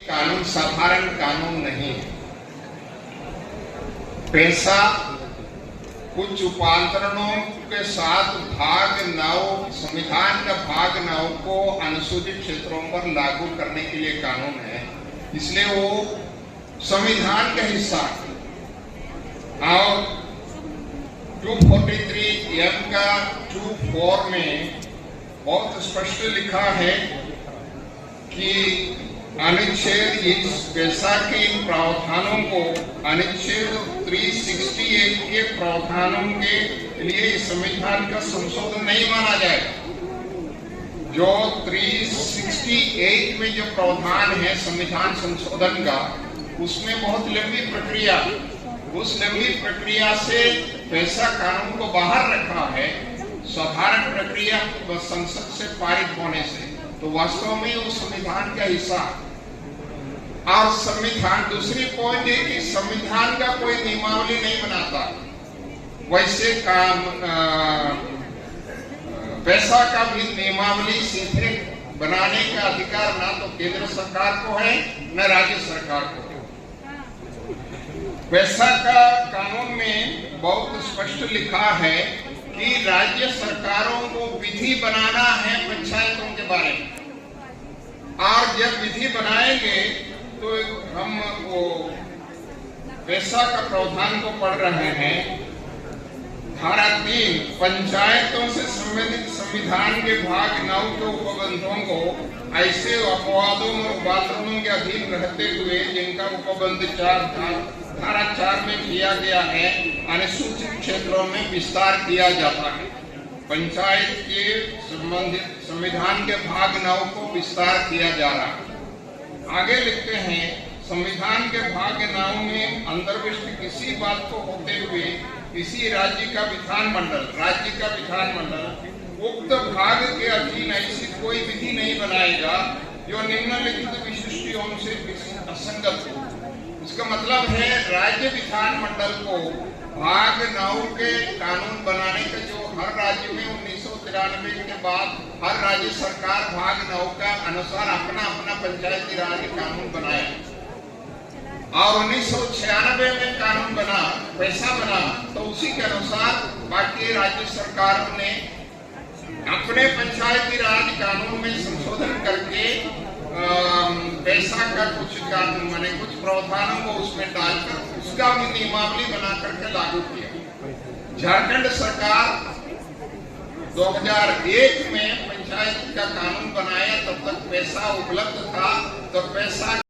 कानून साधारण कानून नहीं है। पैसा कुछ उपांतरणों के साथ भाग 9 संविधान का भाग 9 को अनुसूचित क्षेत्रों पर लागू करने के लिए कानून है, इसलिए वो संविधान का हिस्सा है। और 243M का 2(4) में बहुत स्पष्ट लिखा है कि अनुच्छेद इस पैसा के इन प्रावधानों को अनुच्छेद 368 के प्रावधानों के लिए संविधान का संशोधन नहीं माना जाएगा। जो 368 में जो प्रावधान है संविधान संशोधन का, उसमें बहुत लंबी प्रक्रिया, उस लंबी प्रक्रिया से पैसा कानून को बाहर रखा है साधारण प्रक्रिया संसद से पारित होने से। तो वास्तव में वो संविधान का हिस्सा। और संविधान, दूसरी पॉइंट है कि संविधान का कोई नियमावली नहीं बनाता। वैसे पैसा का भी नियमावली सीधे बनाने का अधिकार ना तो केंद्र सरकार को है न राज्य सरकार को। पैसा का कानून में बहुत स्पष्ट लिखा है कि राज्य सरकारों को विधि बनाना है पंचायतों के बारे में, और जब विधि बनाएंगे तो हम वो पैसा का प्रावधान को पढ़ रहे हैं। धारा 3 पंचायतों से संबंधित संविधान के भाग 9 के उपबंधों को ऐसे अपवादों और उपांतरणों के अधीन रहते हुए जिनका उपबंध धारा 4 में किया गया है, अनुसूचित क्षेत्रों में विस्तार किया जाता है। पंचायत के संबंधित संविधान के भाग 9 को विस्तार किया जा रहा है। आगे लिखते हैं, संविधान के भाग 9 में अंतर्विष्ट किसी बात को होते हुए किसी राज्य का विधानमंडल उक्त भाग के अधीन ऐसी कोई विधि नहीं बनाएगा जो निम्नलिखित विशिष्टियों से असंगत हो। इसका मतलब है राज्य विधानमंडल को भाग 9 के कानून बनाने का, जो हर राज्य में 1993 के बाद हर राज्य सरकार भाग 9 का अनुसार अपना अपना पंचायती राज कानून बनाया, और 1996 में कानून बना, पैसा बना, तो उसी के अनुसार बाकी राज्य सरकारों ने अपने पंचायती राज कानून में संशोधन करके पैसा का कुछ प्रावधानों को उसमें डालकर उसका भी नियमावली बना करके लागू किया। झारखंड सरकार 2001 में पंचायत का कानून बनाया, तब तक पैसा उपलब्ध था, तो पैसा